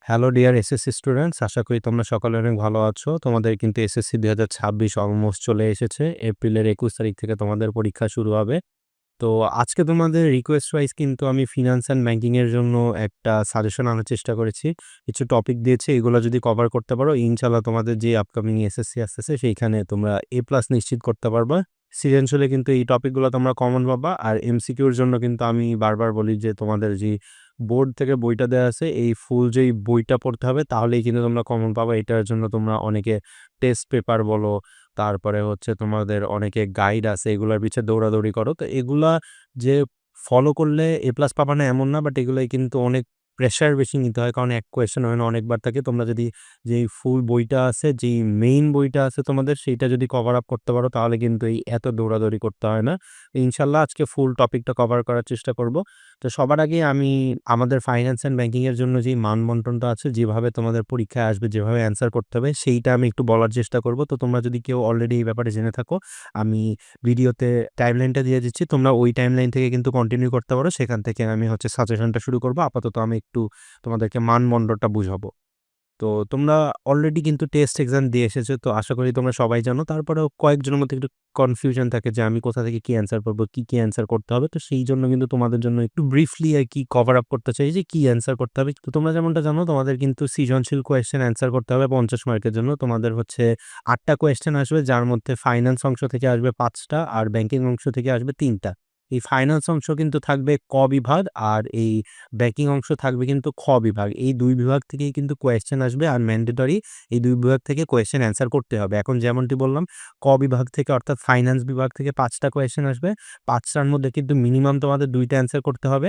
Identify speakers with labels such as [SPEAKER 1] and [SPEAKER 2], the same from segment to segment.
[SPEAKER 1] Hello dear SSC students, আশা করি তোমরা সকলে অনেক ভালো আছো। তোমাদের কিন্তু এসএসসি 2026 অলমোস্ট চলে এসেছে। এপ্রিলের 21 তারিখ থেকে তোমাদের পরীক্ষা শুরু হবে। তো আজকে তোমাদের রিকোয়েস্ট ওয়াইজ কিন্তু আমি ফিনান্স অ্যান্ড ব্যাংকিং এর জন্য একটা সাজেশন আনার চেষ্টা করেছি। কিছু টপিক দিয়েছি, এগুলো যদি কভার করতে পারো ইনশাআল্লাহ তোমাদের যে আপকামিং এসএসসি আসতেছে সেইখানে তোমরা A+ নিশ্চিত করতে পারবা। সৃজনশীলে কিন্তু এই টপিকগুলো তোমরা কমন পাবা। আর এমসিকিউর জন্য কিন্তু আমি বারবার বলি যে তোমাদের যে বোর্ড থেকে বইটা দেওয়া আছে এই ফুল যেই বইটা পড়তে হবে, তাহলেই কিন্তু তোমরা কমন পাবা। এটার জন্য তোমরা অনেকে টেস্ট পেপার বলো, তারপরে হচ্ছে তোমাদের অনেকে গাইড আছে, এগুলার পিছে দৌড়াদৌড়ি করো। তো এগুলা যে ফলো করলে A+ পাবা না এমন না, বাট এগুলাই কিন্তু অনেক প্রেশার বেশি নিতে হয়, কারণ এক কোয়েশ্চেন হয় না, অনেকবার থাকে। তোমরা যদি যেই ফুল বইটা আছে, যেই মেইন বইটা আছে তোমাদের, সেইটা যদি কভার আপ করতে পারো তাহলে কিন্তু এই এত দৌড়াদৌড়ি করতে হয় না। ইনশাল্লাহ আজকে ফুল টপিকটা কভার করার চেষ্টা করব। তো সবার আগে আমি আমাদের ফাইন্যান্স অ্যান্ড ব্যাংকিং এর জন্য যে মানবন্টনটা আছে, যেভাবে তোমাদের পরীক্ষায় আসবে, যেভাবে অ্যান্সার করতে হবে, সেইটা আমি একটু বলার চেষ্টা করব। তো তোমরা যদি কেউ অলরেডি এই ব্যাপারে জেনে থাকো, আমি ভিডিওতে টাইমলাইনটা দিয়ে দিচ্ছি, তোমরা ওই টাইমলাইন থেকে কিন্তু কন্টিনিউ করতে পারো। সেখান থেকে আমি হচ্ছে সাজেশনটা শুরু করব। আপাতত আমি একটু তোমাদেরকে মানদণ্ডটা বুঝাবো। তো তোমরা অলরেডি কিন্তু টেস্ট এক্সাম দিয়ে এসেছো, তো আশা করি তোমরা সবাই জানো। তারপরেও কয়েকজনের মধ্যে একটু কনফিউশন থাকে যে আমি কোথা থেকে কি অ্যান্সার করবো, কি অ্যান্সার করতে হবে। তো সেই জন্য কিন্তু তোমাদের জন্য একটু ব্রিফলি আর কি কভার আপ করতে চাই যে কি অ্যান্সার করতে হবে। তো তোমরা যেমনটা জানো, তোমাদের কিন্তু সৃজনশীল কোয়েশ্চেন অ্যান্সার করতে হবে 50 মার্কের জন্য। তোমাদের হচ্ছে 8টা কোয়েশ্চেন আসবে, যার মধ্যে ফাইন্যান্স অংশ থেকে আসবে 5টা আর ব্যাংকিং অংশ থেকে আসবে 3টা। এই ফাইন্যান্স অংশ কিন্তু থাকবে ক বিভাগ, আর এই ব্যাংকিং অংশ থাকবে কিন্তু খ বিভাগ। এই 2 বিভাগ থেকেই কিন্তু কোয়েশ্চেন আসবে, আর ম্যান্ডেটরি এই 2 বিভাগ থেকে কোয়েশ্চেন অ্যান্সার করতে হবে। এখন যেমনটি বললাম, ক বিভাগ থেকে অর্থাৎ ফাইন্যান্স বিভাগ থেকে 5টা কোয়েশ্চেন আসবে। 5টার মধ্যে কিন্তু মিনিমাম তোমাদের 2টা অ্যান্সার করতে হবে।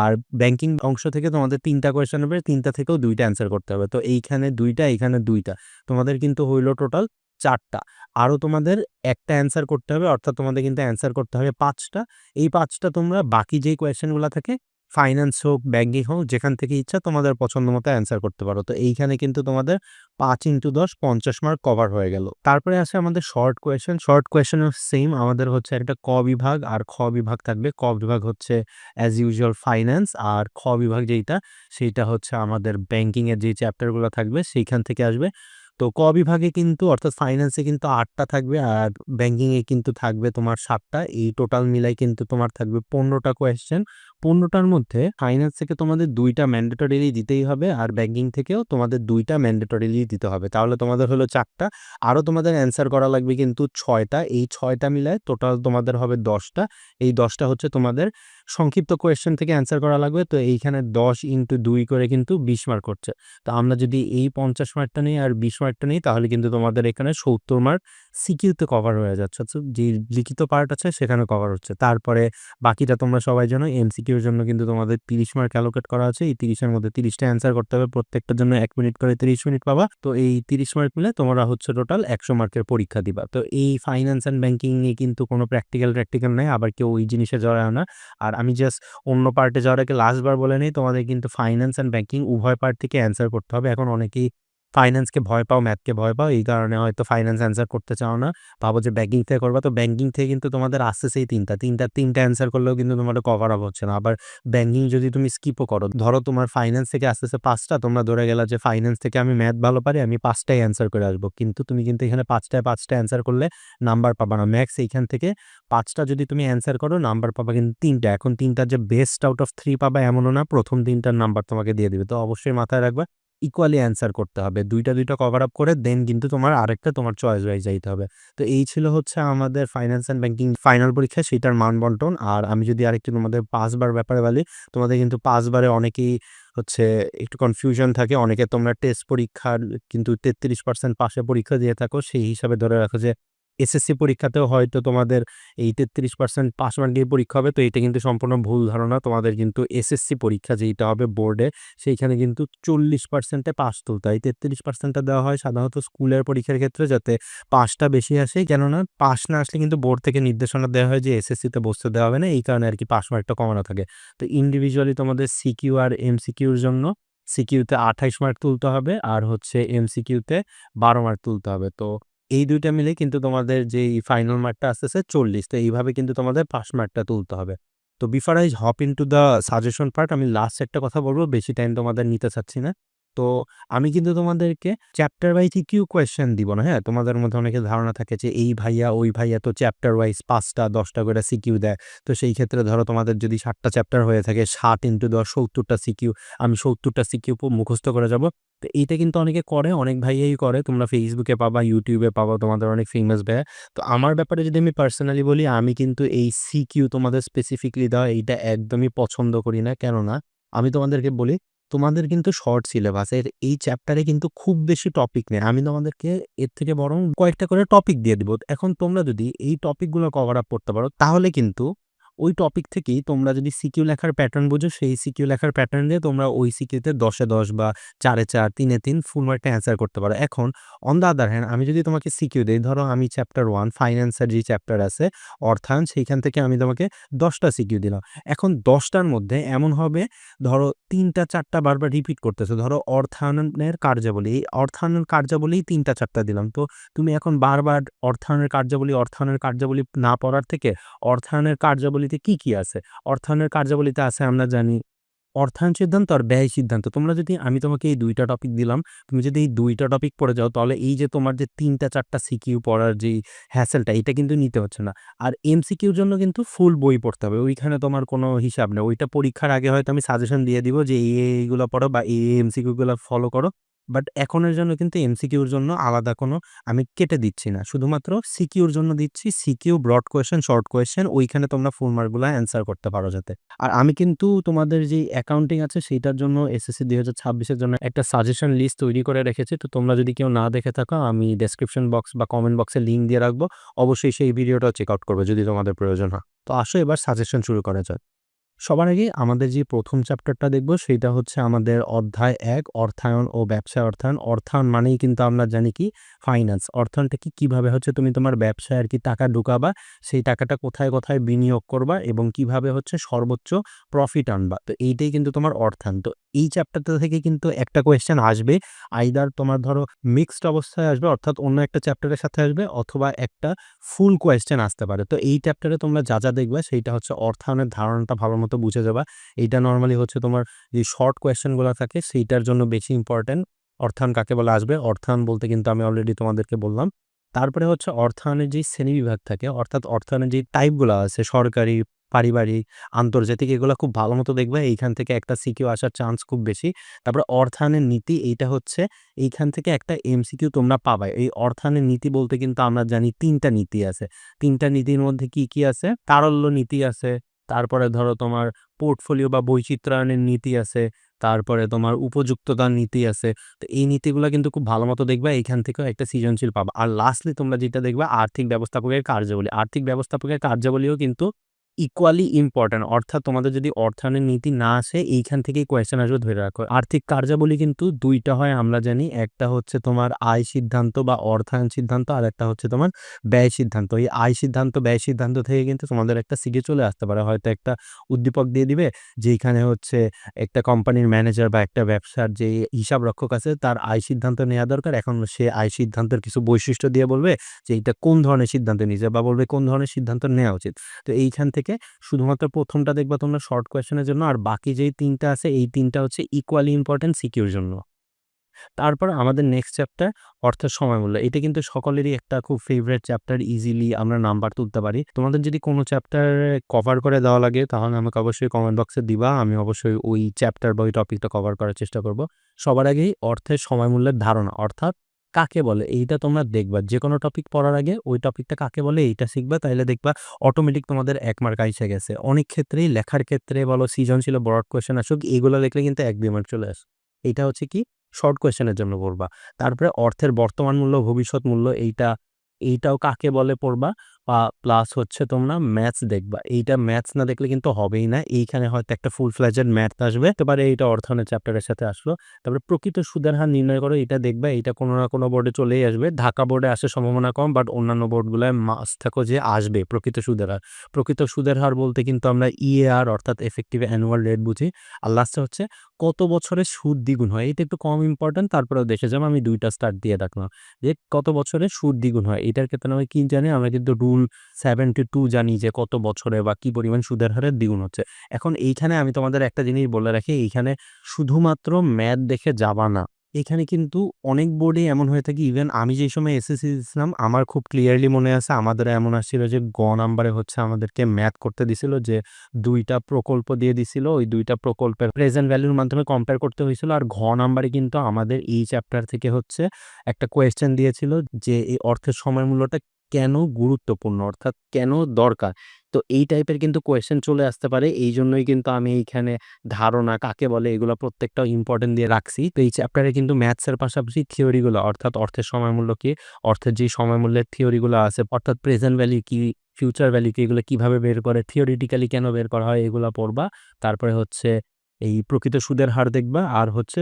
[SPEAKER 1] আর ব্যাংকিং অংশ থেকে তোমাদের 3টা কোয়েশ্চেন হবে, 3টা থেকেও 2টা অ্যান্সার করতে হবে। তো এইখানে 2টা, এইখানে 2টা, তোমাদের কিন্তু হইল টোটাল 4টা। আরও তোমাদের একটা অ্যান্সার করতে হবে, অর্থাৎ তোমাদের কিন্তু অ্যান্সার করতে হবে 5টা। এই 5টা তোমরা বাকি যেই কোয়েশ্চেনগুলো থাকে, ফাইন্যান্স হোক, ব্যাংকিং হোক, যেখান থেকে ইচ্ছা তোমাদের পছন্দ মতো অ্যান্সার করতে পারো। তো এইখানে কিন্তু তোমাদের 5x10 50 মার্ক কভার হয়ে গেল। তারপরে আসে আমাদের শর্ট কোয়েশ্চেন। শর্ট কোয়েশ্চেনও সেম, আমাদের হচ্ছে একটা ক বিভাগ আর খ বিভাগ থাকবে। ক বিভাগ হচ্ছে অ্যাজ ইউজুয়াল ফাইন্যান্স, আর খ বিভাগ যেইটা সেইটা হচ্ছে আমাদের ব্যাংকিং এর যে চ্যাপ্টারগুলো থাকবে সেইখান থেকে আসবে। তো ক বিভাগে কিন্তু অর্থাৎ ফাইন্যান্সে কিন্তু 8টা থাকবে, আর ব্যাংকিং এ কিন্তু থাকবে তোমার 7টা। এই টোটাল মিলাই কিন্তু তোমার থাকবে 15টা কোয়েশ্চেন। 15টার মধ্যে ফাইন্যান্স থেকে তোমাদের 2টা ম্যান্ডেটরিলি দিতেই হবে, আর ব্যাংকিং থেকেও তোমাদের 2টা ম্যান্ডেটরিলি দিতে হবে। তাহলে তোমাদের হলো 4টা। আরও তোমাদের অ্যান্সার করা লাগবে কিন্তু 6টা। এই 6টা মিলায় টোটাল তোমাদের হবে 10টা। এই 10টা হচ্ছে তোমাদের সংক্ষিপ্ত কোয়েশ্চেন থেকে অ্যান্সার করা লাগবে। তো এইখানে 10 ইন্টু 2 করে কিন্তু 20 মার্ক হচ্ছে। তো আমরা যদি এই 50 মার্কটা নিই আর 20 মার্কটা নিই, তাহলে কিন্তু তোমাদের এখানে 70 মার্ক সিকিউতে কভার হয়ে যাচ্ছে। যে লিখিত পার্ট আছে সেখানে কভার হচ্ছে। তারপরে বাকিটা তোমরা সবাই জানো, এমসিকিউর জন্য কিন্তু তোমাদের 30 মার্ক অ্যালোকেট করা আছে। এই 30-এর মধ্যে 30টা অ্যান্সার করতে হবে, প্রত্যেকটার জন্য 1 মিনিট করে 30 মিনিট পাবা। তো এই 30 মার্ক মিলে তোমরা হচ্ছে টোটাল 100 মার্কের পরীক্ষা দিবা। তো এই ফাইন্যান্স অ্যান্ড ব্যাংকিং নিয়ে কিন্তু কোনো প্র্যাকটিক্যাল নাই, আবার কেউ ওই জিনিসে জড়ায় না। আর আমি জাস্ট অন্য পার্টে যাওয়ার আগে লাস্টবার বলে নেই, তোমাদের কিন্তু ফাইন্যান্স অ্যান্ড ব্যাংকিং উভয় পার্ট থেকে অ্যান্সার করতে হবে। এখন অনেকেই ফাইন্যান্সকে ভয় পাও, ম্যাথকে ভয় পাও, এই কারণে হয়তো ফাইন্যান্স অ্যান্সার করতে চাও না, ভাবো যে ব্যাংকিং থেকে করবা। তো ব্যাংকিং থেকে কিন্তু তোমাদের আসছে সেই 3টা অ্যান্সার করলেও কিন্তু তোমাদের কভার আপ হচ্ছে না। আবার ব্যাংকিং যদি তুমি স্কিপও করো, ধরো তোমার ফাইন্যান্স থেকে আসতেছে 5টা, তোমরা ধরে গেলা যে ফাইন্যান্স থেকে আমি ম্যাথ ভালো পারি, আমি 5টাই অ্যান্সার করে আসবো, কিন্তু তুমি কিন্তু এখানে 5টা অ্যান্সার করলে নাম্বার পাবা না। ম্যাক্স এইখান থেকে 5টা যদি তুমি অ্যান্সার করো, নাম্বার পাবা কিন্তু 3টা। এখন 3টা যে বেস্ট আউট অফ 3 পাবা এমনও না, প্রথম 3টার নাম্বার তোমাকে দিয়ে দিবে। তো অবশ্যই মাথায় রাখবা ইকুয়ালি অ্যান্সার করতে হবে। 2টা কভার আপ করে দেন কিন্তু তোমার আরেকটা তোমার চয়েস ওয়াইজ যাইতে হবে। তো এই ছিল হচ্ছে আমাদের ফাইন্যান্স অ্যান্ড ব্যাংকিং ফাইনাল পরীক্ষা, সেটার মান বন্টন। আর আমি যদি আরেকটু তোমাদের 5বার ব্যাপারে বলি, তোমাদের কিন্তু 5বারে অনেকেই হচ্ছে একটু কনফিউশন থাকে। অনেকে তোমরা টেস্ট পরীক্ষার কিন্তু 33% পাশে পরীক্ষা দিয়ে থাকো, সেই হিসাবে ধরে রাখো যে এসএসসি পরীক্ষাতেও হয়তো তোমাদের এই 33% পাস মার্ক দিয়ে পরীক্ষা হবে। তো এটা কিন্তু সম্পূর্ণ ভুল ধারণা। তোমাদের কিন্তু এসএসসি পরীক্ষা যেইটা হবে বোর্ডে, সেইখানে কিন্তু 40%-এ পাস তুলতে হয়। 33%টা দেওয়া হয় সাধারণত স্কুলের পরীক্ষার ক্ষেত্রে, যাতে পাসটা বেশি আসে। কেননা পাস না আসলে কিন্তু বোর্ড থেকে নির্দেশনা দেওয়া হয় যে এসএসসিতে বসতে দেওয়া হবে না, এই কারণে আর কি পাস মার্কটা কমানো থাকে। তো ইন্ডিভিজুয়ালি তোমাদের সিকিউ আর এমসিকিউর জন্য সিকিউতে 28 মার্ক তুলতে হবে, আর হচ্ছে এমসিকিউতে 12 মার্ক তুলতে হবে। তো এই 2টা মিলে কিন্তু তোমাদের যেই ফাইনাল মার্কটা আসতেছে 40। তো এইভাবে কিন্তু তোমাদের পাস মার্কটা তুলতে হবে। তো before I hop into the suggestion part, আমি লাস্ট একটা কথা বলবো, বেশি টাইম তোমাদের নিতে চাচ্ছি না। তো আমি কিন্তু তোমাদেরকে চ্যাপ্টার ওয়াইজ কিউ কোয়েশ্চেন দিব না, হ্যাঁ? তোমাদের মধ্যে অনেকের ধারণা থাকে যে এই ভাইয়া, ওই ভাইয়া তো চ্যাপ্টার ওয়াইজ ৫টা ১০টা করে সিকিউ দেয়। তো সেই ক্ষেত্রে ধরো তোমাদের যদি ৭টা চ্যাপ্টার হয়ে থাকে ৭ ইন্টু ১০ ৭০টা সিকিউ, আমি ৭০টা সিকিউ মুখস্থ করে যাব। তো এইটা কিন্তু অনেকে করে, অনেক ভাইয়াই করে। তোমরা ফেসবুকে পাবা, ইউটিউবে পাবা, তোমাদের অনেক ফেমাস ভাইয়া। তো আমার ব্যাপারে যদি আমি পার্সোনালি বলি, আমি কিন্তু এই সিকিউ তোমাদের স্পেসিফিকলি দেওয়া এইটা একদমই পছন্দ করি না। কেননা আমি তোমাদেরকে বলি, তোমাদের কিন্তু শর্ট সিলেবাস, এই চ্যাপ্টারে কিন্তু খুব বেশি টপিক নেই। আমি তোমাদেরকে এর থেকে বরং কয়েকটা করে টপিক দিয়ে দিব। এখন তোমরা যদি এই টপিকগুলো কভার আপ করতে পারো, তাহলে কিন্তু ওই টপিক থেকেই তোমরা যদি সিকিউ লেখার প্যাটার্ন বুঝো, সেই সিকিউ লেখার প্যাটার্ন দিয়ে তোমরা ওই সিকিউতে ১০ এ ১০ বা ৪ এ ৪, ৩ এ ৩ ফুল মার্কে অ্যান্সার করতে পারো। এখন অন দ্য আদার হ্যান্ড, আমি যদি তোমাকে সিকিউ দেই, ধরো আমি চ্যাপ্টার 1 ফাইন্যান্সের যে চ্যাপ্টার আছে অর্থায়ন, সেইখান থেকে আমি তোমাকে ১০টা সিকিউ দিলাম। এখন ১০টার মধ্যে এমন হবে, ধরো ৩টা ৪টা বারবার রিপিট করতেছে। ধরো অর্থায়নের কার্যাবলী, এই অর্থায়নের কার্যাবলীই ৩টা ৪টা দিলাম। তো তুমি এখন বারবার অর্থায়নের কার্যাবলী না পড়ার থেকে অর্থায়নের কার্যাবলীতে কি আছে? অর্থায়নের কার্যাবলীতে আছে আমরা জানি অর্থায়ন সিদ্ধান্ত আর ব্যয় সিদ্ধান্ত। তোমরা যদি, আমি তোমাকে এই ২টা টপিক দিলাম, তুমি যদি এই ২টা টপিক পড়ে যাও, তাহলে এই যে তোমার যে ৩টা ৪টা সিকিউ পড়ার যেই হ্যাসেলটা, এটা কিন্তু নিতে হচ্ছে না। আর এমসিকিউর জন্য কিন্তু ফুল বই পড়তে হবে। ওইখানে তোমার কোনো হিসাব নেই। ওইটা পরীক্ষার আগে হয়তো আমি সাজেশন দিয়ে দিব যে এইগুলো পড়ো বা এমসিকিউ গুলা ফলো করো। বাট এখনের জন্য কিন্তু এমসিকিউর জন্য আলাদা কোনো আমি কেটে দিচ্ছি না। শুধুমাত্র সিকিউর জন্য দিচ্ছি। SQ, broad question, short question, ওইখানে তোমরা ফুল মার্কগুলা অ্যান্সার করতে পারো যাতে। আর আমি কিন্তু তোমাদের যে অ্যাকাউন্টিং আছে সেইটার জন্য এসএসসি ২০২৬ এর জন্য একটা সাজেশন লিস্ট তৈরি করে রেখেছি। তো তোমরা যদি কেউ না দেখে থাকো, আমি ডেসক্রিপশন বক্স বা কমেন্ট বক্সে লিঙ্ক দিয়ে রাখবো। অবশ্যই সেই ভিডিওটাও চেক আউট করবে যদি তোমাদের প্রয়োজন হয়। তো আসো এবার সাজেশন শুরু করা যাক। সবার আগে আমাদের যে ১ম চ্যাপ্টারটা দেখব সেইটা হচ্ছে আমাদের অধ্যায় ১, অর্থায়ন ও ব্যবসায় অর্থায়ন। অর্থায়ন মানেই কিন্তু আমরা জানি কি ফাইন্যান্স। অর্থায়নটা কি, কিভাবে হচ্ছে তুমি তোমার ব্যবসায় আরকি টাকা ঢুকাবা, সেই টাকাটা কোথায় বিনিয়োগ করবা এবং কিভাবে হচ্ছে সর্বোচ্চ প্রফিট আনবা। তো এইটাই কিন্তু তোমার অর্থায়ন। তো এই চ্যাপ্টারটা থেকে কিন্তু একটা কোয়েশ্চেন আসবে। আইদার তোমার ধরো মিক্সড অবস্থায় আসবে, অর্থাৎ অন্য একটা চ্যাপ্টারের সাথে আসবে, অথবা একটা ফুল কোয়েশ্চেন আসতে পারে। তো এই চ্যাপ্টারে তোমরা যা দেখবা সেইটা হচ্ছে অর্থায়নের ধারণাটা ভালো মতো বুঝে যাবা। এইটা নরমালি হচ্ছে তোমার যে শর্ট কোয়েশ্চেন গুলা থাকে সেইটার জন্য বেশি ইম্পর্টেন্ট। অর্থায়ন কাকে বলে আসবে। অর্থায়ন বলতে কিন্তু আমি অলরেডি তোমাদেরকে বললাম। তারপরে হচ্ছে অর্থায়নের যেই শ্রেণীবিভাগ থাকে, অর্থাৎ অর্থায়নের যে টাইপ গুলা আছে, সরকারি, পারিবারিক, আন্তর্জাতিক, এগুলা খুব ভালো মতো দেখবা। এইখান থেকে একটা সিকিউ আসার চান্স খুব বেশি। তারপরে অর্থায়নের নীতি, এইটা হচ্ছে এইখান থেকে একটা এমসিকিউ তোমরা পাবা। এই অর্থায়নের নীতি বলতে কিন্তু আমরা জানি ৩টা নীতি আছে। ৩টা নীতির মধ্যে কি আছে? তারল্য নীতি আছে, তারপরে ধরো তোমার পোর্টফোলিও বা বৈচিত্র্যায়নের নীতি আছে, তারপরে তোমার উপযুক্ততার নীতি আছে। তো এই নীতিগুলা কিন্তু খুব ভালো মতো দেখবা। এইখান থেকেও একটা সৃজনশীল পাবা। আর লাস্টলি তোমরা যেটা দেখবা আর্থিক ব্যবস্থাপকের কার্যাবলী। আর্থিক ব্যবস্থাপকের কার্যাবলীও কিন্তু ইকুয়ালি ইম্পোর্টেন্ট। অর্থাৎ তোমাদের যদি অর্থায়নের নীতি না আসে, এইখান থেকেই কোয়েশ্চেন আসবে, ধরে রাখো। আর্থিক কার্যাবলী কিন্তু ২টা হয় আমরা জানি। একটা হচ্ছে তোমার আয় সিদ্ধান্ত বা অর্থায়ন সিদ্ধান্ত, আর একটা হচ্ছে তোমার ব্যয় সিদ্ধান্ত। এই আয় সিদ্ধান্ত, ব্যয় সিদ্ধান্ত থেকে কিন্তু তোমাদের একটা সিকিউ চলে আসতে পারে। হয়তো একটা উদ্দীপক দিয়ে দিবে যেইখানে হচ্ছে একটা কোম্পানির ম্যানেজার বা একটা ব্যবসার যে হিসাব রক্ষক আছে তার আয় সিদ্ধান্ত নেওয়া দরকার। এখন সে আয় সিদ্ধান্তের কিছু বৈশিষ্ট্য দিয়ে বলবে যে এইটা কোন ধরনের সিদ্ধান্ত নিয়েছে, বা বলবে কোন ধরনের সিদ্ধান্ত নেওয়া উচিত। তো এইখান থেকে শুধুমাত্র ১টা দেখবা তোমরা শর্ট কোয়েশ্চেনের জন্য, আর বাকি যেই ৩টা আছে এই ৩টা হচ্ছে ইকুয়ালি ইম্পোর্টেন্ট সিকিউর জন্য। তারপর আমাদের নেক্সট চ্যাপ্টার অর্থের সময়মূল্য। এটা কিন্তু সকলেরই একটা খুব ফেভারিট চ্যাপ্টার। ইজিলি আমরা নাম্বার তুলতে পারি। তোমাদের যদি কোনো চ্যাপ্টার কভার করে দেওয়া লাগে তাহলে আমাকে অবশ্যই কমেন্ট বক্সে দিবা। আমি অবশ্যই ওই চ্যাপ্টার বা ওই টপিকটা কভার করার চেষ্টা করব। সবার আগেই অর্থের সময়মূল্যের ধারণা, অর্থাৎ কাকে বলে এইটা তোমরা দেখবা। যেকোনো টপিক পড়ার আগে ওই টপিকটা কাকে বলে এইটা শিখবা, তাইলে দেখবা অটোমেটিক তোমাদের ১ মার্ক আইসা গেছে। অনেক ক্ষেত্রেই লেখার ক্ষেত্রে বলো, সৃজনশীল, ব্রড কোয়েশ্চেন আসুক, এগুলো লিখলে কিন্তু ১-২ মার্ক চলে আসে। এইটা হচ্ছে কি শর্ট কোয়েশ্চেনের জন্য পড়বা। তারপরে অর্থের বর্তমান মূল্য, ভবিষ্যৎ মূল্য, এইটাও কাকে বলে পড়বা। প্লাস হচ্ছে তোমরা ম্যাথস দেখবা। এইটা ম্যাথস না দেখলে কিন্তু হবেই না। এইখানে হয়তো একটা ফুল ফ্লেজেড ম্যাথ আসবে। হতে পারে এইটা অর্থায়নের চ্যাপ্টারের সাথে আসলো। তারপরে প্রকৃত সুদের হার নির্ণয় করো, এটা দেখবা। এইটা কোনো না কোনো বোর্ডে চলেই আসবে। ঢাকা বোর্ডে আসার সম্ভাবনা কম, বাট অন্যান্য বোর্ডগুলায় মাস্ট থাকো যে আসবে প্রকৃত সুদের হার। প্রকৃত সুদের হার বলতে কিন্তু আমরা ইএআর অর্থাৎ এফেক্টিভ অ্যানুয়াল রেট বুঝি। আর লাস্টে হচ্ছে কত বছরে সুদ দ্বিগুণ হয়? এটা একটু কম ইম্পোর্টেন্ট, তারপরেও দেখে যাবো। আমি ২ টা স্টার দিয়ে রাখলাম। যে কত বছরে সুদ দ্বিগুণ হয়? এটার ক্ষেত্রে আমরা কি জানি? আমরা কিন্তু রুল 72 জানি যে কত বছরে বা কি পরিমাণ সুদের হারে দ্বিগুণ হচ্ছে। এখন এইখানে আমি তোমাদের একটা জিনিস বলে রাখি, এইখানে শুধুমাত্র ম্যাথ দেখে যাবা না। এখানে কিন্তু অনেক বোর্ডেই এমন হয়ে থাকে, ইভেন আমি যেই সময় এসএসসি দিছিলাম আমার খুব ক্লিয়ারলি মনে আছে আমাদের এমন আসছিল যে নাম্বারে হচ্ছে আমাদেরকে ম্যাথ করতে দিছিল যে ২ টা প্রকল্প দিয়ে দিছিল। ওই ২ টা প্রকল্পের প্রেজেন্ট ভ্যালুর মাধ্যমে কম্পেয়ার করতে হয়েছিল। আর নাম্বারে কিন্তু আমাদের এই চ্যাপ্টার থেকে হচ্ছে একটা কোয়েশ্চেন দিয়েছিল যে এই অর্থের সময় মূল্যটা কেন গুরুত্বপূর্ণ? অর্থাৎ কেন দরকার? তো এই টাইপের কিন্তু কোয়েশ্চেন চলে আসতে পারে। এইজন্যই কিন্তু আমি এইখানে ধারণা কাকে বলে এগুলা প্রত্যেকটাও ইম্পোর্টেন্ট দিয়ে রাখছি। তো এই চ্যাপ্টারে কিন্তু ম্যাথস এর পাশাপাশি থিওরি গুলো অর্থাৎ অর্থের সময়মূল্য কি, অর্থের যে সময়মূল্যের থিওরি গুলো আছে অর্থাৎ প্রেজেন্ট ভ্যালু কি, ফিউচার ভ্যালু কি, এগুলো কিভাবে বের করে, থিওরিটিক্যালি কেন বের করা হয় এগুলা পড়বা। তারপরে হচ্ছে এই প্রকৃত সুদের হার দেখবা আর হচ্ছে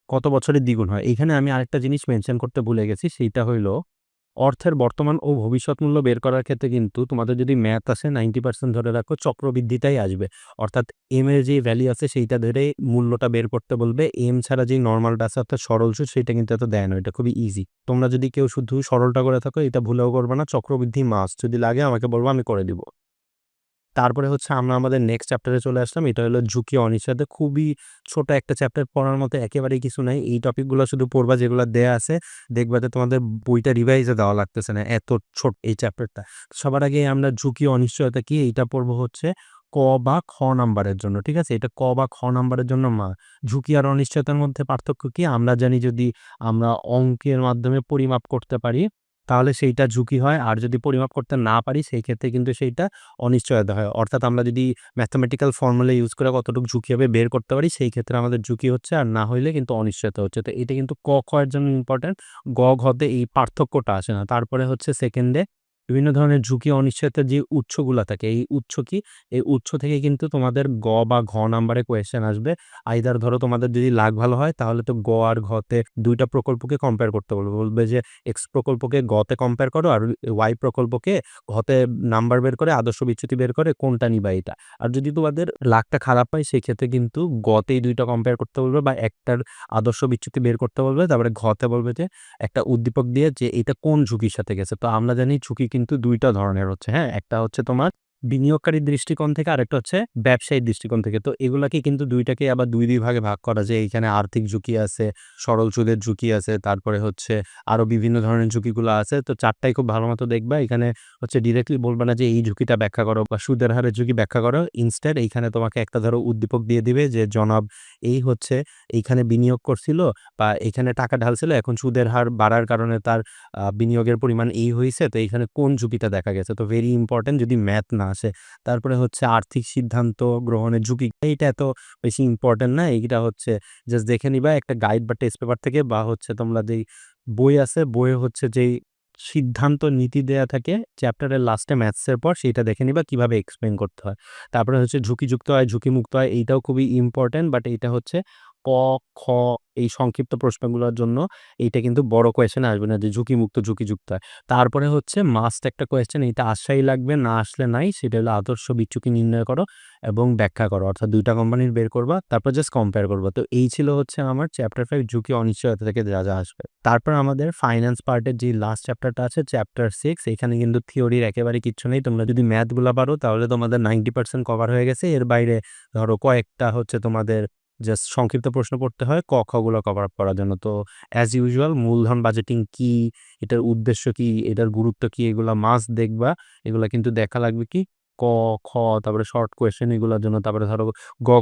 [SPEAKER 1] কত বছরে দ্বিগুণ হয়। এইখানে আমি আরেকটা জিনিস মেনশন করতে ভুলে গেছি, সেইটা হইলো অর্থের বর্তমান ও ভবিষ্যৎ মূল্য বের করার ক্ষেত্রে কিন্তু তোমাদের যদি ম্যাথ আসে 90% ধরে রাখো চক্রবৃদ্ধিটাই আসবে। অর্থাৎ এম এর যে ভ্যালু আছে সেইটা ধরেই মূল্যটা বের করতে বলবে। এম ছাড়া যেই নরমালটা আছে অর্থাৎ সরল সুদ সেটা কিন্তু এত দেয় না। এটা খুবই ইজি। তোমরা যদি কেউ শুধু সরলটা করে থাকো এটা ভুলেও করবে না। চক্রবৃদ্ধি মাস্ট। যদি লাগে আমাকে বলবা আমি করে দিব। তারপরে হচ্ছে আমরা আমাদের নেক্সট চ্যাপ্টারে চলে আসলাম। এটা হলো ঝুঁকি ও অনিশ্চয়তা। খুবই ছোট একটা চ্যাপ্টার, পড়ার মতো একেবারেই কিছু নাই। এই টপিকগুলো শুধু পড়বা যেগুলো দেয়া আছে। দেখবা যে তোমাদের বইটা রিভাইজে দেওয়া লাগতেছে না। এত ছোট এই চ্যাপ্টারটা। সবার আগে আমরা ঝুঁকি ও অনিশ্চয়তা কি এইটা পড়বো হচ্ছে ক বা খ নাম্বারের জন্য। ঠিক আছে? এটা ক বা খ নাম্বারের জন্য ঝুঁকি আর অনিশ্চয়তার মধ্যে পার্থক্য কি? আমরা জানি যদি আমরা অঙ্কের মাধ্যমে পরিমাপ করতে পারি তাহলে সেইটা ঝুঁকি হয়। আর যদি পরিমাপ করতে না পারি সেই ক্ষেত্রে কিন্তু সেইটা অনিশ্চয়তা হয়। অর্থাৎ আমরা যদি ম্যাথমেটিক্যাল ফর্মুলা ইউজ করে কতটুকু ঝুঁকি হবে বের করতে পারি, সেই ক্ষেত্রে আমাদের ঝুঁকি হচ্ছে, আর না হইলে কিন্তু অনিশ্চয়তা হচ্ছে। তো এটা কিন্তু ক, খ এর জন্য ইম্পোর্টেন্ট। গ, ঘতে এই পার্থক্যটা আসে না। তারপরে হচ্ছে সেকেন্ডে বিভিন্ন ধরনের ঝুঁকি অনিশ্চয়তার যে উৎসগুলা থাকে, এই উৎস কি? এই উৎস থেকে কিন্তু তোমাদের গ বা ঘ নাম্বারে কোয়েশ্চেন আসবে। আইদার ধরো তোমাদের যদি লাক ভালো হয় তাহলে তো গ আর ঘতে ২ টা প্রকল্পকে কম্পেয়ার করতে বলবে। বলবে যে এক্স প্রকল্পকে গতে কম্পেয়ার করো আর ওয়াই প্রকল্পকে ঘতে নাম্বার বের করে আদর্শ বিচ্যুতি বের করে কোনটা নিবা এটা। আর যদি তোমাদের লাকটা খারাপ হয় সেক্ষেত্রে কিন্তু গতেই ২ টা কম্পেয়ার করতে বলবে বা একটার আদর্শ বিচ্যুতি বের করতে বলবে। তারপরে ঘতে বলবে যে একটা উদ্দীপক দিয়ে যে এটা কোন ঝুঁকির সাথে গেছে। তো আমরা জানি ঝুঁকি কিন্তু ২ টা ধরনের হচ্ছে, হ্যাঁ? একটা হচ্ছে তোমার বিনিয়োগকারীর দৃষ্টিকোণ থেকে, আরেকটা হচ্ছে ব্যবসায়ীর দৃষ্টিকোণ থেকে। তো এগুলাকে কিন্তু ২ টাকে আবার ২ ভাগে ভাগ করা যায়। এইখানে আর্থিক ঝুঁকি আছে, সরল সুদের ঝুঁকি আছে, তারপরে হচ্ছে আরো বিভিন্ন ধরনের ঝুঁকিগুলো আছে। তো ৪ টাই খুব ভালো মতো দেখবা। এখানে হচ্ছে ডিরেক্টলি বলবা না যে এই ঝুঁকিটা ব্যাখ্যা করো বা সুদের হারের ঝুঁকি ব্যাখ্যা করো। ইনস্টেড এইখানে তোমাকে একটা ধরো উদ্দীপক দিয়ে দিবে যে জনাব এই হচ্ছে এইখানে বিনিয়োগ করছিল বা এখানে টাকা ঢালছিল, এখন সুদের হার বাড়ার কারণে তার বিনিয়োগের পরিমাণ এই হইছে। তো এইখানে কোন ঝুঁকিটা দেখা গেছে? তো ভেরি ইম্পোর্টেন্ট যদি ম্যাথ না আসে। তারপরে হচ্ছে আর্থিক সিদ্ধান্ত গ্রহণের ঝুঁকি। এইটা এত বেশি ইম্পোর্টেন্ট না। এইটা হচ্ছে জাস্ট দেখে নিবা একটা গাইড বা টেস্ট পেপার থেকে বা হচ্ছে তোমরা যেই বই আছে, বইয়ে হচ্ছে যেই সিদ্ধান্ত নীতি দেয়া থাকে চ্যাপ্টারের লাস্টে ম্যাথসের পর সেইটা দেখে নিবা কিভাবে এক্সপ্লেইন করতে হয়। তারপরে হচ্ছে ঝুঁকিযুক্ত হয়, ঝুঁকিমুক্ত হয়, এইটাও খুবই ইম্পোর্টেন্ট। বাট এইটা হচ্ছে ক, খ এই সংক্ষিপ্ত প্রশ্নগুলোর জন্য এইটা কিন্তু বড় কোয়েশ্চেন আসবে না যে ঝুঁকিমুক্ত, ঝুঁকিযুক্ত হয়। তারপরে হচ্ছে মাস্ট একটা কোয়েশ্চেন, এইটা আসলেই লাগবে, না আসলে নাই। সেটা হলো আদর্শ বিচ্যুতি নির্ণয় করো এবং ব্যাখ্যা করো। অর্থাৎ ২ টা কোম্পানির বের করবা, তারপর জাস্ট কম্পেয়ার করবা। তো এই ছিল হচ্ছে আমার চ্যাপ্টার ৫ ঝুঁকি অনিশ্চয়তা থেকে যা আসবে। তারপর আমাদের ফাইন্যান্স পার্টের যে লাস্ট চ্যাপ্টারটা আছে চ্যাপ্টার ৬, এখানে কিন্তু থিওরির একেবারে কিচ্ছু নেই। তোমরা যদি ম্যাথগুলা পারো তাহলে তোমাদের 90% কভার হয়ে গেছে। এর বাইরে ধরো কয়েকটা হচ্ছে তোমাদের জাস্ট সংক্ষিপ্ত প্রশ্ন পড়তে হয় ক, খ গুলো কভার আপ করার জন্য। তো অ্যাজ ইউজুয়াল মূলধন বাজেটিং কি, এটার উদ্দেশ্য কি, এটার গুরুত্ব কি, এগুলা মাস্ট দেখবা। এগুলা কিন্তু দেখা লাগবে কি ক, খ, তারপরে শর্ট কোয়েশ্চেন এগুলার জন্য। তারপরে ধরো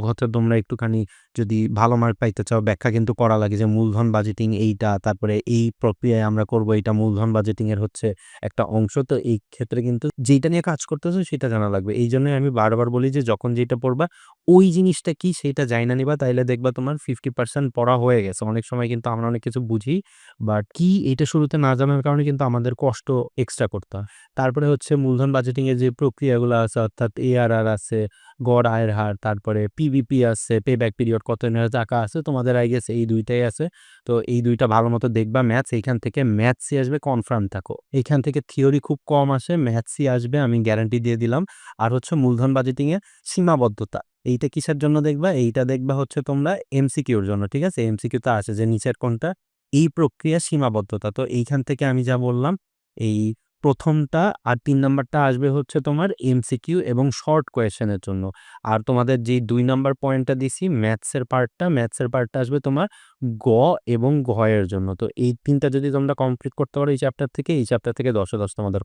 [SPEAKER 1] ঘতে তোমরা একটুখানি যদি ভালো মার্ক পাইতে চাও ব্যাখ্যা কিন্তু করা লাগে যে মূলধন বাজেটিং এইটা, তারপরে এই প্রক্রিয়ায় আমরা করব, এটা মূলধন বাজেটিং এর হচ্ছে একটা অংশ। তো এই ক্ষেত্রে কিন্তু যেইটা নিয়ে কাজ করতেছো সেটা জানা লাগবে। এইজন্যই আমি বারবার বলি যে যখন যেটা পড়বা ওই জিনিসটা কি সেইটা জাইনা নিবা, তাইলে দেখবা তোমার 50% পড়া হয়ে গেছে। অনেক সময় কিন্তু আমরা অনেক কিছু বুঝি বাট কি এটা শুরুতে না জানার কারণে কিন্তু আমাদের কষ্ট এক্সট্রা করতে হয়। তারপরে হচ্ছে মূলধন বাজেটিং এর যে প্রক্রিয়াগুলো আছে অর্থাৎ এআরআর আছে, গড় আয়ের হার, তারপরে পিভিপি আছে, পে ব্যাক পিরিয়ড কত নেওয়া টাকা আছে। তোমাদের আই গেস এই ২ টাই আছে। তো এই ২ টা ভালো মতো দেখবা ম্যাথস। এইখান থেকে ম্যাথসই আসবে, কনফার্ম থাকো। এইখান থেকে থিওরি খুব কম আসে, ম্যাথসই আসবে আমি গ্যারান্টি দিয়ে দিলাম। আর হচ্ছে মূলধন বাজেটিং এর সীমাবদ্ধতা। এইটা কিসের জন্য দেখবা? এইটা দেখবা হচ্ছে তোমরা এমসিকিউর জন্য, ঠিক আছে? এমসিকিউতে আসে যে নিচের কোনটা? এই প্রক্রিয়ার সীমাবদ্ধতা। তো এইখান থেকে আমি যা বললাম, এই ১ম টা আর ৩ নাম্বারটা আসবে হচ্ছে তোমার এমসিকিউ এবং শর্ট কোয়েশ্চেনের জন্য। আর তোমাদের যেই ২ নাম্বার পয়েন্টটা দিছি ম্যাথসের পার্টটা আসবে তোমার গ এবং ঘ এর জন্য। তো এই ৩ টা যদি তোমরা কমপ্লিট করতে পারো এই চ্যাপ্টার থেকে, এই চ্যাপ্টার থেকে ১০ এ ১০ তোমাদের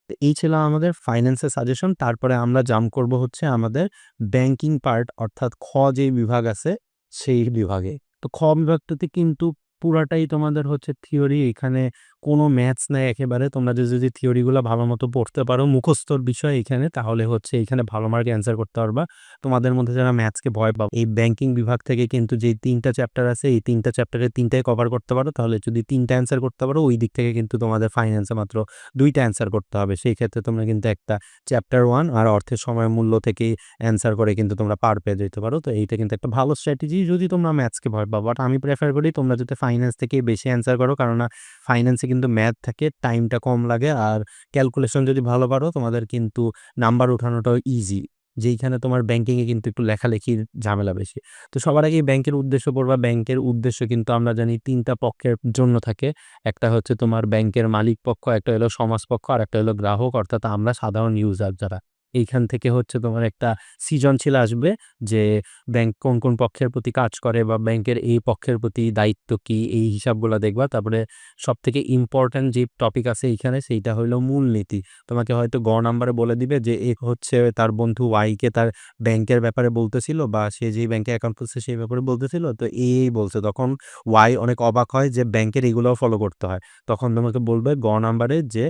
[SPEAKER 1] তো এই ছিল আমাদের ফাইন্যান্সের সাজেশন। তারপরে আমরা জাম্প করব হচ্ছে আমাদের ব্যাংকিং পার্ট, অর্থাৎ খ যে বিভাগ আছে সেই বিভাগে। তো খ বিভাগটাতে কিন্তু পুরাটাই তোমাদের হচ্ছে থিওরি। এখানে কোনো ম্যাথস নাই একেবারে। তোমরা যদি থিওরিগুলো ভালোমতো পড়তে পারো, মুখস্থর বিষয় এখানে, তাহলে হচ্ছে এখানে ভালো মার্কে অ্যান্সার করতে পারবা। তোমাদের মধ্যে যারা ম্যাথসকে ভয় পাও, এই ব্যাংকিং বিভাগ থেকে কিন্তু যেই ৩ টা চ্যাপ্টার আছে, এই ৩ টা চ্যাপ্টারের ৩ টাই কভার করতে পারো। তাহলে যদি ৩ টা অ্যান্সার করতে পারো, ওই দিক থেকে কিন্তু তোমাদের ফাইন্যান্সে মাত্র ২ টা অ্যান্সার করতে হবে। সেই ক্ষেত্রে তোমরা কিন্তু একটা চ্যাপ্টার 1 আর অর্থের সময় মূল্য থেকেই অ্যান্সার করে কিন্তু তোমরা পার পেয়ে যেতে পারো। তো এইটা কিন্তু একটা ভালো স্ট্র্যাটেজি যদি তোমরা ম্যাথসকে ভয় পাও। বাট আমি প্রেফার করি তোমরা যাতে ফাইন্যান্স থেকেই বেশি অ্যান্সার করো, কারণ ফাইন্যান্সে কিন্তু ম্যাথ থাকে, টাইমটা কম লাগে, আর ক্যালকুলেশন যদি ভালো পারো তোমাদের কিন্তু নাম্বার উঠানোটাও ইজি। যেইখানে তোমার ব্যাংকিংয়ে কিন্তু একটু লেখালেখির ঝামেলা বেশি। তো সবার আগে ব্যাংকের উদ্দেশ্য পড়বা। ব্যাংকের উদ্দেশ্য কিন্তু আমরা জানি ৩ টা পক্ষের জন্য থাকে। একটা হচ্ছে তোমার ব্যাংকের মালিক পক্ষ, একটা হলো সমাজ পক্ষ, আর একটা হলো গ্রাহক, অর্থাৎ আমরা সাধারণ ইউজার যারা। এইখান থেকে হচ্ছে তোমার একটা সৃজনশীল আসবে যে ব্যাংক কোন, কোন পক্ষের প্রতি কাজ করে বা ব্যাংকের এই পক্ষের প্রতি দায়িত্ব কি, এই হিসাবগুলা দেখবা। তারপরে সবথেকে ইম্পোর্টেন্ট যে টপিক আছে এইখানে সেইটা হইলো মূলনীতি। তোমাকে হয়তো গ নাম্বারে বলে দিবে যে এ হচ্ছে তার বন্ধু ওয়াইকে তার ব্যাংকের ব্যাপারে বলতেছিল, বা সে যেই ব্যাংকে অ্যাকাউন্ট খুলছে সেই ব্যাপারে বলতেছিল। তো এই বলছে, তখন ওয়াই অনেক অবাক হয় যে ব্যাংকের এগুলোও ফলো করতে হয়। তখন তোমাকে বলবে গ নাম্বারে যে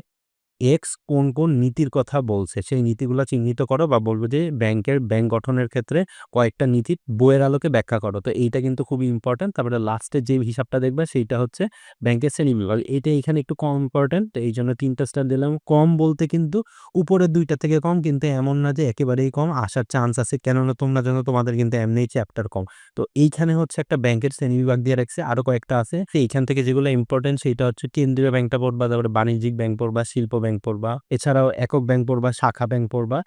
[SPEAKER 1] এক্স কোন, কোন নীতির কথা বলছে, সেই নীতিগুলা চিহ্নিত করো, বা বলবো যে ব্যাংক গঠনের ক্ষেত্রে কয়েকটা নীতি বইয়ের আলোকে ব্যাখ্যা করো। তো এইটা কিন্তু খুবই ইম্পর্টেন্ট। তারপরে লাস্টের যে হিসাবটা দেখবে সেইটা হচ্ছে ব্যাংকের শ্রেণীবিভাগ। এইটা এখানে একটু কম ইম্পর্টেন্ট। তো এই জন্য ৩ টা স্টার দিলাম। কম বলতে কিন্তু উপরের ২ টা থেকে কম, কিন্তু এমন না যে একেবারেই কম, আসার চান্স আছে। কেননা তোমরা জানো তোমাদের কিন্তু এমনিই চ্যাপ্টার কম। তো এইখানে হচ্ছে একটা ব্যাংকের শ্রেণীবিভাগ দিয়ে রাখছে, আরো কয়েকটা আছে। তো এইখান থেকে যেগুলো ইম্পর্টেন্ট সেইটা হচ্ছে কেন্দ্রীয় ব্যাংকটা পড়বা, তারপরে বাণিজ্যিক ব্যাংক পড়বা, শিল্প ব্যাংক পড়বা, এছাড়াও একক ব্যাংক পড়বা, শাখা ব্যাংক পড়বা।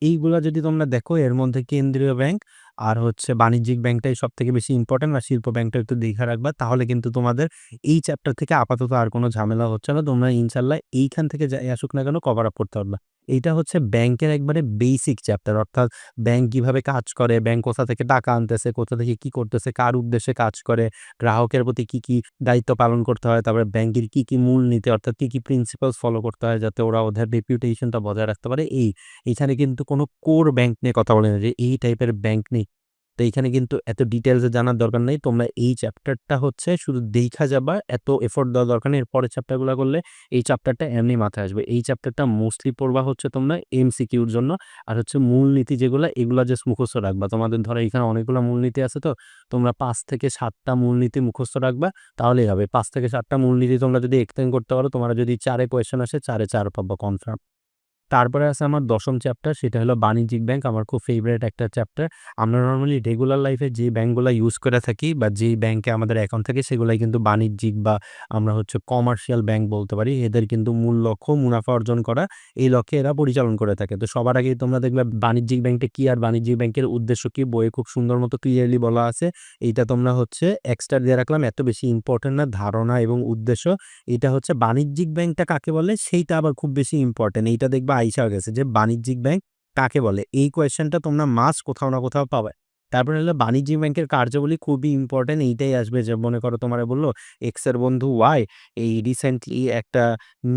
[SPEAKER 1] এইগুলা যদি তোমরা দেখো, এর মধ্যে কেন্দ্রীয় ব্যাংক আর হচ্ছে বাণিজ্যিক ব্যাংকটাই সবথেকে বেশি ইম্পর্টেন্ট, আর শিল্প ব্যাংকটা একটু দেখে রাখবা। তাহলে কিন্তু তোমাদের এই চ্যাপ্টার থেকে আপাতত আর কোনো ঝামেলা হচ্ছে না। তোমরা ইনশাআল্লাহ এইখান থেকে যাই আসুক না কেন কভার আপ করতে পারবা। এইটা হচ্ছে ব্যাংকের একবারে বেসিক চ্যাপ্টার, অর্থাৎ ব্যাংক কিভাবে কাজ করে, ব্যাংক কোথা থেকে টাকা আনতেছে, কোথা থেকে কি করতেছে, কার উদ্দেশ্যে কাজ করে, গ্রাহকের প্রতি কি, কি দায়িত্ব পালন করতে হয়, তারপরে ব্যাংকের কি, কি মূলনীতি, অর্থাৎ কি, কি প্রিন্সিপালস ফলো করতে হয় যাতে ওরা ওদের রেপুটেশনটা বজায় রাখতে পারে। এইখানে কিন্তু কোনো কোর ব্যাংক নিয়ে কথা বলে না যে এই টাইপের ব্যাংক নেই। তো এইখানে কিন্তু এত ডিটেইলসে জানার দরকার নেই। তোমরা এই চ্যাপ্টারটা হচ্ছে শুধু দেইখা যাবা, এত এফোর্ট দেওয়ার দরকার নেই। এর পরের চ্যাপ্টারগুলো করলে এই চ্যাপ্টারটা এমনি মাথায় আসবে। এই চ্যাপ্টারটা মোস্টলি পড়বা হচ্ছে তোমরা এমসিকিউর জন্য, আর হচ্ছে মূলনীতি যেগুলা এগুলা জাস্ট মুখস্থ রাখবা। তোমাদের ধরো এখানে অনেকগুলো মূলনীতি আছে, তো তোমরা ৫ থেকে ৭ টা মূলনীতি মুখস্থ রাখবা, তাহলেই হবে। ৫ থেকে ৭ টা মূলনীতি তোমরা যদি এক্সটেন্ড করতে পারো, তোমরা যদি ৪ এ কোয়েশ্চেন আসে ৪ এ ৪ পাবা কনফার্ম। তারপরে আছে আমার ১ম চ্যাপ্টার, সেটা হলো বাণিজ্যিক ব্যাংক। আমার খুব ফেভারিট একটা চ্যাপ্টার। আমরা নরমালি রেগুলার লাইফে যে ব্যাংকগুলা ইউজ করে থাকি বা যেই ব্যাংকে আমাদের অ্যাকাউন্ট থাকে সেগুলাই কিন্তু বাণিজ্যিক বা আমরা হচ্ছে কমার্শিয়াল ব্যাংক বলতে পারি। এদের কিন্তু মূল লক্ষ্য মুনাফা অর্জন করা। এই লক্ষ্যে এরা পরিচালন করে থাকে। তো সবার আগেই তোমরা দেখবে বাণিজ্যিক ব্যাংকটা কি আর বাণিজ্যিক ব্যাংকের উদ্দেশ্য কি বইয়ে খুব সুন্দর মতো ক্লিয়ারলি বলা আছে। এইটা তোমরা হচ্ছে এক্সট্রা দিয়ে রাখলাম, এত বেশি ইম্পর্টেন্ট না। ধারণা এবং উদ্দেশ্য, এটা হচ্ছে বাণিজ্যিক ব্যাংকটা কাকে বলে সেইটা আবার খুব বেশি ইম্পর্টেন্ট। এইটা দেখবা আইসা গেছে যে বাণিজ্যিক ব্যাংক কাকে বলে। এই কোয়েশ্চেনটা তোমরা মাস্ট কোথাও না কোথাও পাবে। তারপরে হলো বাণিজ্যিক ব্যাংকের কার্যাবলী খুবই ইম্পর্টেন্ট। এইটাই আসবে যে মনে করো তোমারে বলল এক্স এর বন্ধু ওয়াই এই রিসেন্টলি একটা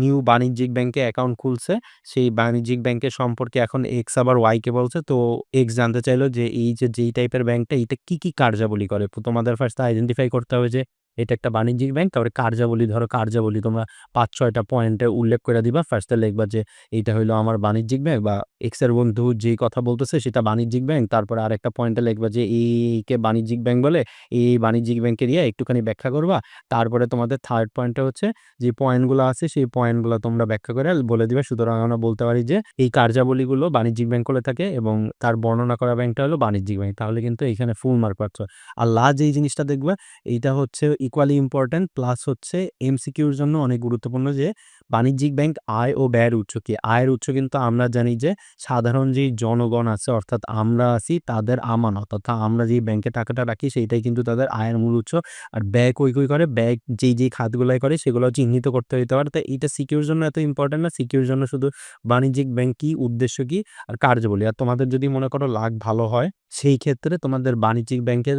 [SPEAKER 1] নিউ বাণিজ্যিক ব্যাংকে অ্যাকাউন্ট খুলছে। সেই বাণিজ্যিক ব্যাংকের সম্পর্কে এখন এক্স আবার ওয়াইকে বলছে। তো এক্স জানতে চাইলো যে এই যে যেই টাইপের ব্যাংকটা এটা কি, কি কার্যাবলী করে। তো তোমাদের ফার্স্ট আইডেন্টিফাই করতে হবে যে এটা একটা বাণিজ্যিক ব্যাংক। তারপরে কার্যাবলী, ধরো কার্যাবলী তোমরা ৫-৬ টা পয়েন্টে উল্লেখ করে দিবা। ফার্স্টে লিখবা যে এইটা হইলো আমার বাণিজ্যিক ব্যাংক, বা এক্স এর বন্ধু যেই কথা বলতেছে সেটা বাণিজ্যিক ব্যাংক। তারপরে আরেকটা পয়েন্টে লিখবা যে এইকে বাণিজ্যিক ব্যাংক বলে, এই বাণিজ্যিক ব্যাংকের একটুখানি ব্যাখ্যা করবা। তারপরে তোমাদের থার্ড পয়েন্টটা হচ্ছে যে পয়েন্টগুলো আছে সেই পয়েন্টগুলো তোমরা ব্যাখ্যা করে বলে দিবা। সুতরাং আমরা বলতে পারি যে এই কার্যাবলীগুলো বাণিজ্যিক ব্যাংক করে থাকে এবং তার বর্ণনা করা ব্যাংকটা হলো বাণিজ্যিক ব্যাংক। তাহলে কিন্তু এখানে ফুল মার্ক পাচ্ছ। আর লাস্ট যেই জিনিসটা দেখবা এইটা হচ্ছে ইকুয়ালি ইম্পর্টেন্ট, প্লাস হচ্ছে এমসিকিউর জন্য অনেক গুরুত্বপূর্ণ, যে বাণিজ্যিক ব্যাংক আয় ও ব্যয়ের উৎস কি? আয়ের উৎস কিন্তু আমরা জানি যে সাধারণ যেই জনগণ আছে অর্থাৎ আমরা আছি তাদের আমানত। অর্থাৎ আমরা যেই ব্যাংকে টাকাটা রাখি সেইটাই কিন্তু তাদের আয়ের মূল উৎস। আর ব্যয় কই করে? ব্যয় যেই খাতগুলাই করে সেগুলো চিহ্নিত করতে হইতে পারে। তো এইটা সিকিউর জন্য এত ইম্পোর্টেন্ট না। সিকিউর জন্য শুধু বাণিজ্যিক ব্যাংক কি, উদ্দেশ্য কি আর কার্যাবলী। আর তোমাদের যদি মনে করো লাখ ভালো হয়, সেই ক্ষেত্রে তোমাদের বাণিজ্যিক ব্যাংকের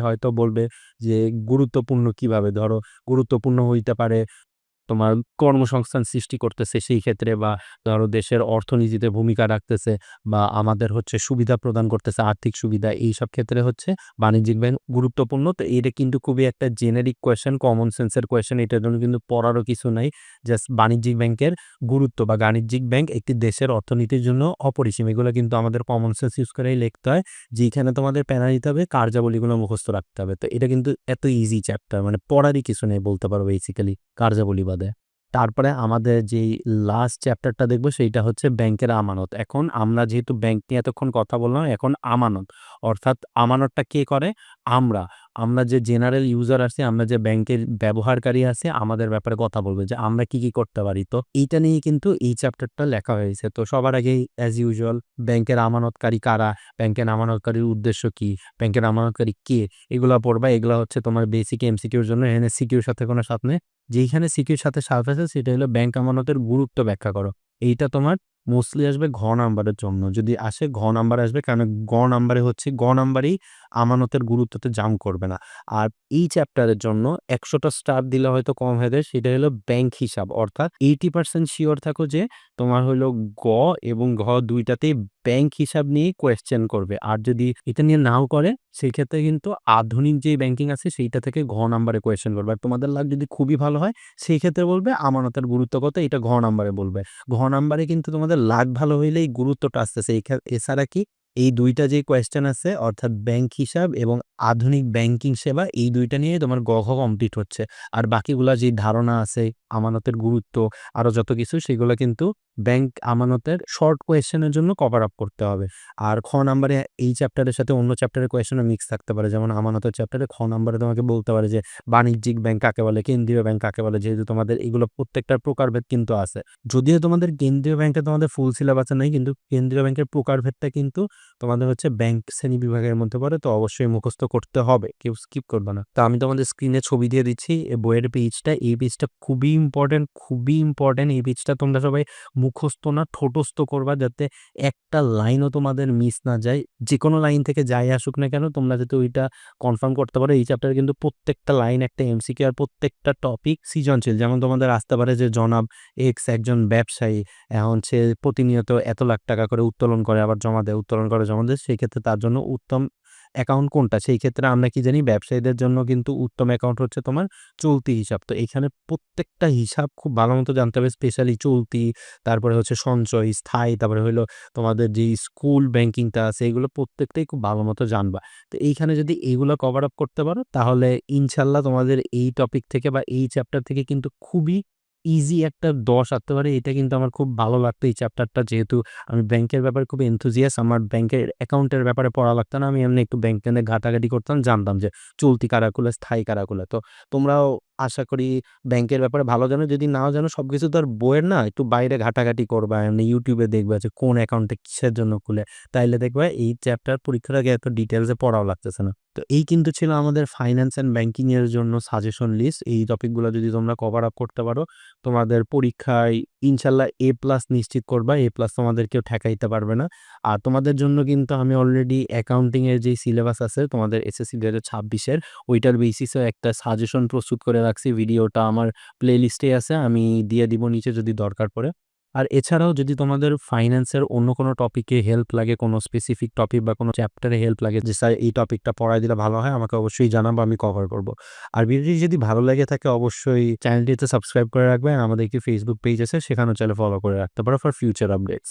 [SPEAKER 1] হয়তো বলবে যে গুরুত্বপূর্ণ কিভাবে? ধরো গুরুত্বপূর্ণ হইতে পারে তোমার কর্মসংস্থান সৃষ্টি করতেছে সেই ক্ষেত্রে, বা ধরো দেশের অর্থনীতিতে ভূমিকা রাখতেছে, বা আমাদের হচ্ছে সুবিধা প্রদান করতেছে, আর্থিক সুবিধা, এইসব ক্ষেত্রে হচ্ছে বাণিজ্যিক ব্যাংক গুরুত্বপূর্ণ। তো এটা কিন্তু খুবই একটা জেনেরিক কোয়েশ্চেন, কমন সেন্সের কোয়েশ্চেন। এটার জন্য কিন্তু পড়ারও কিছু নাই। জাস্ট বাণিজ্যিক ব্যাংকের গুরুত্ব বা বাণিজ্যিক ব্যাংক একটি দেশের অর্থনীতির জন্য অপরিসীম, এগুলো কিন্তু আমাদের কমন সেন্স ইউজ করেই লিখতে হয়। যেখানে তোমাদের প্যারা দিতে হবে, কার্যাবলীগুলো মুখস্থ রাখতে হবে। তো এটা কিন্তু এত ইজি চ্যাপ্টার, মানে পড়ারই কিছু নেই বলতে পারো বেসিক্যালি কার্যাবলী বাদে। তারপরে আমাদের যেই লাস্ট চ্যাপ্টারটা দেখবো সেইটা হচ্ছে ব্যাংকের আমানত। এখন আমরা যেহেতু ব্যাংক নিয়ে এতক্ষণ কথা বললাম, এখন আমানত। অর্থাৎ আমানতটা কে করে? আমরা। আমরা যে জেনারেল ইউজার আছি, আমরা যে ব্যাংকের ব্যবহারকারী আছি, আমাদের ব্যাপারে কথা বলবে যে আমরা কি করতে পারি। তো এইটা নিয়ে কিন্তু এই চ্যাপ্টারটা লেখা হয়েছে। তো সবার আগেই অ্যাজ ইউজুয়াল ব্যাংকের আমানতকারী কারা? ব্যাংকের আমানতকারীর উদ্দেশ্য কি? ব্যাংকের আমানতকারী কে? এগুলা পড়বা। এগুলা হচ্ছে তোমার বেসিক এমসিকিউর জন্য। এখানে সিকিউর সাথে কোনো সাথ নেই। যেইখানে সিকিউর সাথে সাথ আছে সেটা হলো ব্যাংক আমানতের গুরুত্ব ব্যাখ্যা করো। এইটা তোমার মোস্টলি আসবে ঘ নাম্বারের জন্য। যদি আসে ঘ নাম্বারে আসবে, কারণ গ নাম্বারেই আমানতের গুরুত্বতে জাম্প করবে না। আর এই চ্যাপ্টারের জন্য ১০০টা স্টার দিলে হয়তো কম হয়ে যায়। সেটা হলো ব্যাংক হিসাব। অর্থাৎ 80% সিওর থাকো যে তোমার হলো গ এবং ঘ ২ টাতেই ব্যাংক হিসাব নিয়েই কোয়েশ্চেন করবে। আর যদি এটা নিয়ে নাও করে, সেই ক্ষেত্রে কিন্তু আধুনিক যেই ব্যাংকিং আছে সেইটা থেকে ঘ নাম্বারে কোয়েশ্চেন করবে। আর তোমাদের লাক যদি খুবই ভালো হয়, সেই ক্ষেত্রে বলবে আমানতের গুরুত্ব কত, এটা ঘ নাম্বারে বলবে। ঘ নাম্বারে কিন্তু তোমাদের লাক ভালো হইলেই গুরুত্বটা আসতেছে। এছাড়া কি এই ২ টা যে কোয়েশ্চেন আছে অর্থাৎ ব্যাংক হিসাব এবং আধুনিক ব্যাংকিং সেবা, এই ২ টা নিয়ে তোমার গ, খ কমপ্লিট হচ্ছে। আর বাকিগুলা যে ধারণা আছে, আমানতের গুরুত্ব, আরো যত কিছু সেগুলো কিন্তু ব্যাংক আমানতের শর্ট কোয়েশ্চেনের জন্য কভার আপ করতে হবে। আর খ নাম্বারে এই চ্যাপ্টারের সাথে অন্য চ্যাপ্টারের কোয়েশ্চেনও মিক্স থাকতে পারে। যেমন আমানতের চ্যাপ্টারে খ নাম্বারে তোমাকে বলতে পারে যে বাণিজ্যিক ব্যাংক কাকে বলে, কেন্দ্রীয় ব্যাংক কাকে বলে, যেহেতু তোমাদের এগুলো প্রত্যেকটার প্রকারভেদ কিন্তু আছে। যদিও তোমাদের কেন্দ্রীয় ব্যাংকে তোমাদের ফুল সিলেবাসে নাই, কিন্তু কেন্দ্রীয় ব্যাংকের প্রকারভেদটা কিন্তু তোমাদের হচ্ছে ব্যাংক শ্রেণী বিভাগের মধ্যে পড়ে। তো অবশ্যই মুখস্থ করতে হবে, কেউ স্কিপ করবে না। তো আমি তোমাদের স্ক্রিনে ছবি দিয়ে দিচ্ছি এই বইয়ের পেজটা। এই পেজটা খুবই ইম্পর্টেন্ট, খুবই ইম্পর্টেন্ট। এই পেজটা তোমরা সবাই মুখস্থ না ঠোঁটস্থ করবা, যাতে একটা লাইনও তোমাদের মিস না যায়। যেকোনো লাইন থেকে যাই আসুক না কেন, তোমরা যাতে ওইটা কনফার্ম করতে পারো। এই চ্যাপ্টারে কিন্তু প্রত্যেকটা লাইন একটা এমসিকিউ, আর প্রত্যেকটা টপিক সৃজনশীল। যেমন তোমাদের আসতে পারে যে জনাব এক্স একজন ব্যবসায়ী, এখন সে প্রতিনিয়ত এত লাখ টাকা করে উত্তোলন করে আবার জমা দেয়, উত্তোলন করে জমা দেয়। সেই ক্ষেত্রে তার জন্য উত্তম অ্যাকাউন্ট কোনটা? সেই ক্ষেত্রে আমরা কি জানি, ব্যবসায়ীদের জন্য কিন্তু উত্তম অ্যাকাউন্ট হচ্ছে তোমার চলতি হিসাব। তো এখানে প্রত্যেকটা হিসাব খুব ভালো মতো জানতে হবে, স্পেশালি চলতি, তারপরে হচ্ছে সঞ্চয়, স্থায়ী, তারপরে হলো তোমাদের যে স্কুল ব্যাংকিংটা আছে, এগুলো প্রত্যেকটাই খুব ভালো মতো জানবা। তো এইখানে যদি এইগুলো কভার আপ করতে পারো, তাহলে ইনশাল্লাহ তোমাদের এই টপিক থেকে বা এই চ্যাপ্টার থেকে কিন্তু খুবই ইজি একটা ১০ আসতে পারে। এটা কিন্তু আমার খুব ভালো লাগতো এই চ্যাপ্টারটা, যেহেতু আমি ব্যাংকের ব্যাপারে খুব এনথুজিয়াস্ট। আমার ব্যাংকের অ্যাকাউন্টের ব্যাপারে পড়া লাগতো না। আমি এমনি একটু ব্যাংক নিয়ে ঘাটাঘাটি করতাম, জানতাম যে চলতি কারা খুলে, স্থায়ী কারা খুলে। তো তোমরাও আশা করি ব্যাংকের ব্যাপারে ভালো জানো। যদি নাও জানো, সবকিছু তো আর বইয়ের না, একটু বাইরে ঘাটাঘাটি করবা, এমনি ইউটিউবে দেখবা যে কোন অ্যাকাউন্টে কিসের জন্য খুলে। তাইলে দেখবা এই চ্যাপ্টার পরীক্ষার আগে এত ডিটেলসে পড়াও লাগতেছে না। তো এই কিন্তু ছিল আমাদের ফাইন্যান্স অ্যান্ড ব্যাংকিং এর জন্য সাজেশন লিস্ট। এই টপিকগুলো যদি তোমরা কভার আপ করতে পারো, তোমাদের পরীক্ষায় ইনশাল্লাহ A+ নিশ্চিত করবা। A+ তোমাদের কেউ ঠেকাইতে পারবে না। আর তোমাদের জন্য কিন্তু আমি অলরেডি অ্যাকাউন্টিং এর যেই সিলেবাস আছে তোমাদের এসএসসি ২০২৬ এর, ওইটার বেসিসে একটা সাজেশন প্রস্তুত করে রাখছি। ভিডিওটা আমার প্লে লিস্টে আছে, আমি দিয়ে দিব নিচে যদি দরকার পড়ে। আর এছাড়াও যদি তোমাদের ফাইন্যান্সের অন্য কোনো টপিকে হেল্প লাগে, কোনো স্পেসিফিক টপিক বা কোনো চ্যাপ্টারে হেল্প লাগে যে স্যার এই টপিকটা পড়ায় দিলে ভালো হয়, আমাকে অবশ্যই জানাবো, আমি কভার করব। আর ভিডিওটি যদি ভালো লেগে থাকে অবশ্যই চ্যানেলটিতে সাবস্ক্রাইব করে রাখবেন। আমাদের একটি ফেসবুক পেজ আছে, সেখানেও চাইলে ফলো করে রাখতে পারো ফর ফিউচার আপডেটস।